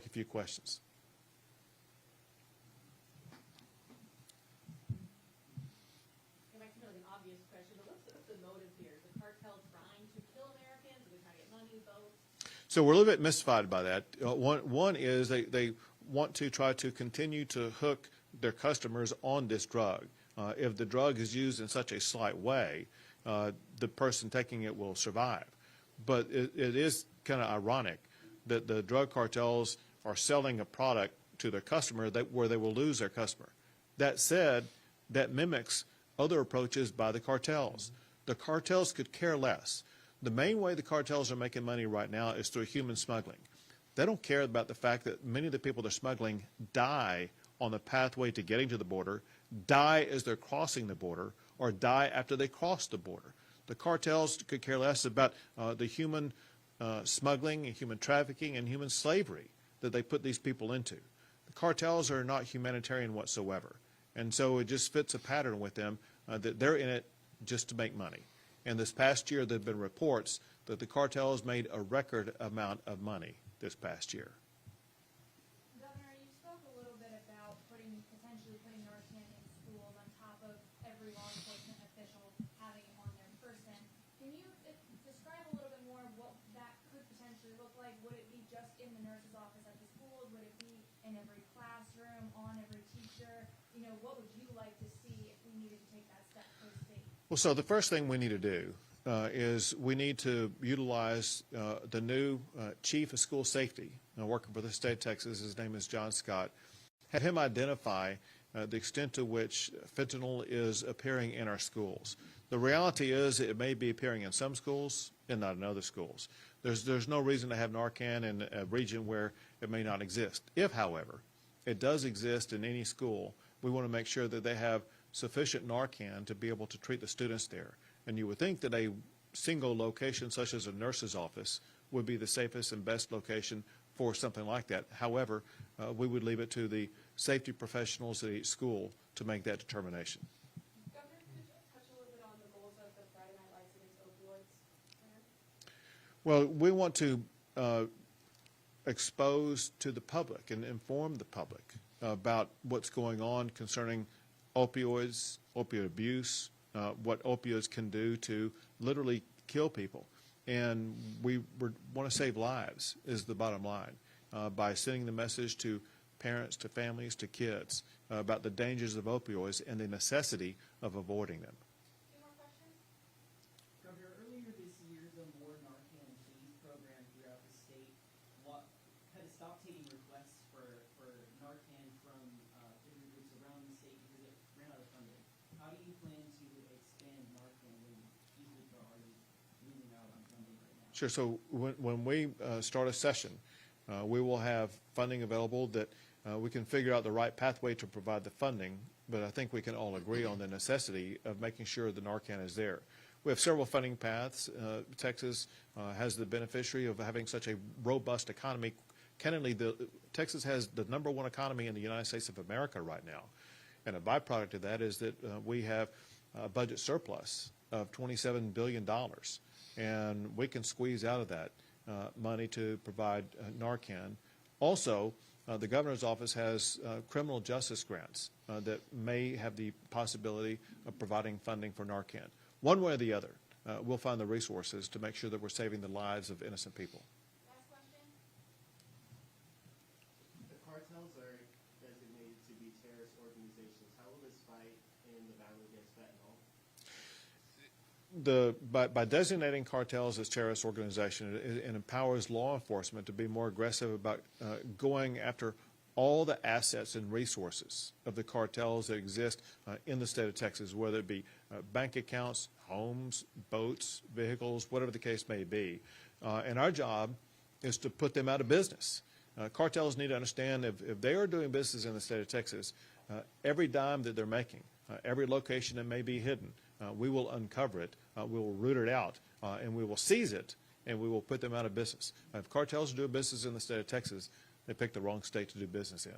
a few questions. I'd like to know the obvious question, but what's the motive here? Is the cartel trying to kill Americans? Are they trying to get money, votes? So we're a little bit mystified by that. One is they want to try to continue to hook their customers on this drug. If the drug is used in such a slight way, the person taking it will survive. But it is kind of ironic that the drug cartels are selling a product to their customer where they will lose their customer. That said, that mimics other approaches by the cartels. The cartels could care less. The main way the cartels are making money right now is through human smuggling. They don't care about the fact that many of the people they're smuggling die on the pathway to getting to the border, die as they're crossing the border, or die after they cross the border. The cartels could care less about the human smuggling and human trafficking and human slavery that they put these people into. The cartels are not humanitarian whatsoever. And so it just fits a pattern with them that they're in it just to make money. And this past year, there have been reports that the cartels made a record amount of money this past year. Governor, you spoke a little bit about potentially putting Narcan in schools on top of every law enforcement official having it on their person. Can you describe a little bit more what that could potentially look like? Would it be just in the nurse's office at the schools? Would it be in every classroom, on every teacher? You know, what would you like to see if we needed to take that step for the state? Well, so the first thing we need to do is we need to utilize the new chief of school safety working for the state of Texas. His name is John Scott. Have him identify the extent to which fentanyl is appearing in our schools. The reality is it may be appearing in some schools and not in other schools. There's no reason to have Narcan in a region where it may not exist. If, however, it does exist in any school, we want to make sure that they have sufficient Narcan to be able to treat the students there. And you would think that a single location such as a nurse's office would be the safest and best location for something like that. However, we would leave it to the safety professionals at each school to make that determination. Governor, could you touch a little bit on the goals of the Friday Night Lights Against Opioids plan? Well, we want to expose to the public and inform the public about what's going on concerning opioids, opioid abuse, what opioids can do to literally kill people. And we want to save lives is the bottom line by sending the message to parents, to families, to kids about the dangers of opioids and the necessity of avoiding them. Any more questions? Governor, earlier this year, the More Narcan Please program throughout the state had to stop taking requests for Narcan from different groups around the state because it ran out of funding. How do you plan to expand Narcan when these groups are already losing out on funding right now? Sure. So when we start a session, we will have funding available that we can figure out the right pathway to provide the funding, but I think we can all agree on the necessity of making sure the Narcan is there. We have several funding paths. Texas has the beneficiary of having such a robust economy. Candidly, Texas has the #1 economy in the United States of America right now. And a byproduct of that is that we have a budget surplus of $27 billion. And we can squeeze out of that money to provide Narcan. Also, the governor's office has criminal justice grants that may have the possibility of providing funding for Narcan. One way or the other, we'll find the resources to make sure that we're saving the lives of innocent people. Last question. The cartels are designated to be terrorist organizations. How will this fight in the battle against fentanyl? By designating cartels as terrorist organizations, it empowers law enforcement to be more aggressive about going after all the assets and resources of the cartels that exist in the state of Texas, whether it be bank accounts, homes, boats, vehicles, whatever the case may be. And our job is to put them out of business. Cartels need to understand if they are doing business in the state of Texas, every dime that they're making, every location that may be hidden, we will uncover it, we will root it out, and we will seize it, and we will put them out of business. If cartels do business in the state of Texas, they picked the wrong state to do business in.